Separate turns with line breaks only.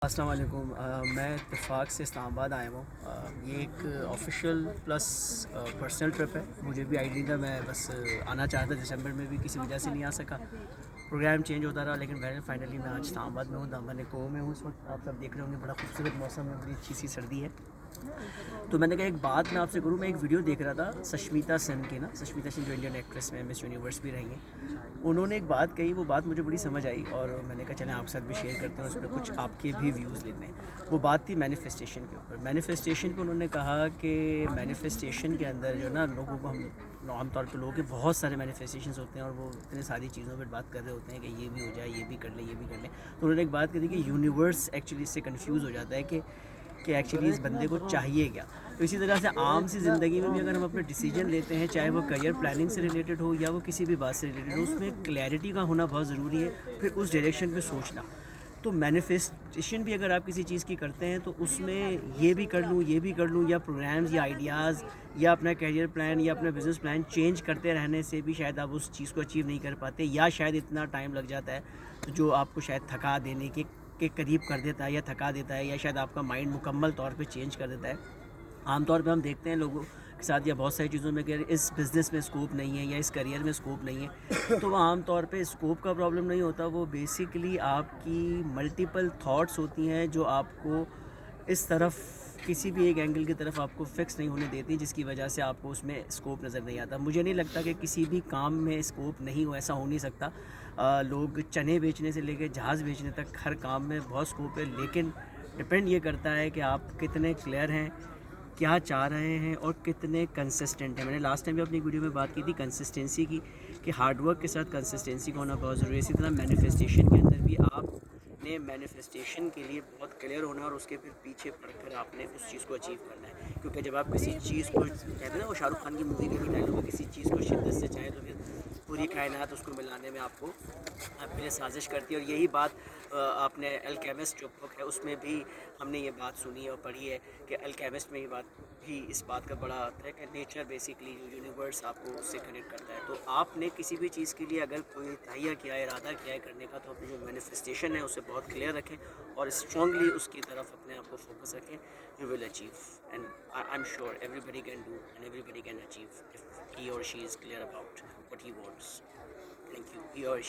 السلام علیکم، میں اتفاق سے اسلام آباد آیا ہوں۔ یہ ایک آفیشیل پلس پرسنل ٹرپ ہے۔ مجھے بھی آئی ڈی تھا، میں بس آنا چاہتا تھا، دسمبر میں بھی کسی وجہ سے نہیں آ سکا، پروگرام چینج ہوتا رہا، لیکن فائنلی میں آج اسلام آباد میں ہوں، دامن کو میں ہوں اس وقت۔ آپ سب دیکھ رہے ہوں گے، بڑا خوبصورت موسم ہے، بڑی اچھی سی سردی ہے۔ تو میں نے کہا ایک بات میں آپ سے کروں، میں ایک ویڈیو دیکھ رہا تھا سشمیتا سین کی سشمیتا سین جو انڈین ایکٹریس میں مس یونیورس بھی رہی ہیں، انہوں نے ایک بات کہی، وہ بات مجھے بڑی سمجھ آئی اور میں نے کہا چلیں آپ کے ساتھ بھی شیئر کرتے ہیں، اس پہ کچھ آپ کے بھی ویوز لیتے ہیں۔ وہ بات تھی مینیفیسٹیشن کے اوپر۔ مینیفیسٹیشن کو انہوں نے کہا کہ مینیفیسٹیشن کے اندر جو نا لوگوں کو ہم عام طور پہ لوگوں کے بہت سارے مینیفیسٹیشنز ہوتے ہیں اور وہ اتنے ساری چیزوں پہ بات کر رہے ہوتے ہیں کہ یہ بھی ہو جائے، یہ بھی کر لیں، یہ بھی کر لیں۔ تو انہوں نے ایک بات کہی کہ یونیورس ایکچولی اس سے کنفیوز ہو جاتا ہے کہ ایکچولی اس بندے کو چاہیے کیا۔ تو اسی طرح سے عام سی زندگی میں بھی اگر ہم اپنے ڈیسیجن لیتے ہیں، چاہے وہ کریئر پلاننگ سے ریلیٹڈ ہو یا وہ کسی بھی بات سے ریلیٹڈ ہو، اس میں کلیئرٹی کا ہونا بہت ضروری ہے، پھر اس ڈائریکشن پہ سوچنا۔ تو مینیفیسٹیشن بھی اگر آپ کسی چیز کی کرتے ہیں تو اس میں یہ بھی کر لوں، یہ بھی کر لوں، یا پروگرامز یا آئیڈیاز یا اپنا کیریئر پلان یا اپنا بزنس پلان چینج کرتے رہنے سے بھی شاید آپ اس چیز کو اچیو نہیں کر پاتے، یا شاید اتنا ٹائم لگ جاتا ہے جو آپ کو شاید تھکا دینے کے قریب کر دیتا ہے یا تھکا دیتا ہے، یا شاید آپ کا مائنڈ مکمل طور پہ چینج کر دیتا ہے۔ عام طور پہ ہم دیکھتے ہیں لوگوں کے ساتھ یا بہت ساری چیزوں میں کہ اس بزنس میں اسکوپ نہیں ہے یا اس کریئر میں اسکوپ نہیں ہے، تو وہ عام طور پہ اسکوپ کا پرابلم نہیں ہوتا، وہ بیسیکلی آپ کی ملٹیپل تھاٹس ہوتی ہیں جو آپ کو اس طرف کسی بھی ایک اینگل کی طرف آپ کو فکس نہیں ہونے دیتی، جس کی وجہ سے آپ کو اس میں اسکوپ نظر نہیں آتا۔ مجھے نہیں لگتا کہ کسی بھی کام میں اسکوپ نہیں ہو، ایسا ہو نہیں سکتا۔ لوگ چنے بیچنے سے لے کے جہاز بیچنے تک ہر کام میں بہت اسکوپ ہے، لیکن ڈپینڈ یہ کرتا ہے کہ آپ کتنے کلیئر ہیں، کیا چاہ رہے ہیں اور کتنے کنسسٹنٹ ہیں۔ میں نے لاسٹ ٹائم بھی اپنی ویڈیو میں بات کی تھی کنسسٹنسی کی، کہ ہارڈ ورک کے ساتھ کنسسٹنسی کا ہونا بہت ضروری ہے۔ اسی طرح مینیفیسٹیشن کے اندر بھی آپ نے مینیفیسٹیشن کے لیے بہت کلیئر ہونا ہے اور اس کے پھر پیچھے پڑ کر آپ نے اس چیز کو اچیو کرنا ہے، کیونکہ جب آپ کسی چیز کو کہتے ہیں نا، وہ شاہ رخ خان کی مووی کا بھی ڈائلاگ ہے، کسی چیز کو شدت سے چاہے تو پھر پوری کائنات اس کو ملانے میں آپ کے لیے سازش کرتی ہے۔ اور یہی بات آپ نے الکیمسٹ جو بک ہے اس میں بھی ہم نے یہ بات سنی اور پڑھی ہے کہ الکیمسٹ میں یہ بات بھی اس بات کا بڑا آتا ہے کہ نیچر بیسکلی جو یونیورس آپ کو اس سے کنیکٹ کرتا ہے۔ تو آپ نے کسی بھی چیز کے لیے اگر کوئی تہیہ کیا ہے، ارادہ کیا ہے کرنے کا، تو اپنی جو مینیفیسٹیشن ہے اسے بہت کلیئر رکھیں اور اسٹرانگلی اس کی طرف اپنے آپ کو فوکس رکھیں۔ You will achieve, and I am sure everybody can do and everybody can achieve if he or she is clear about what he wants. Thank you. He اور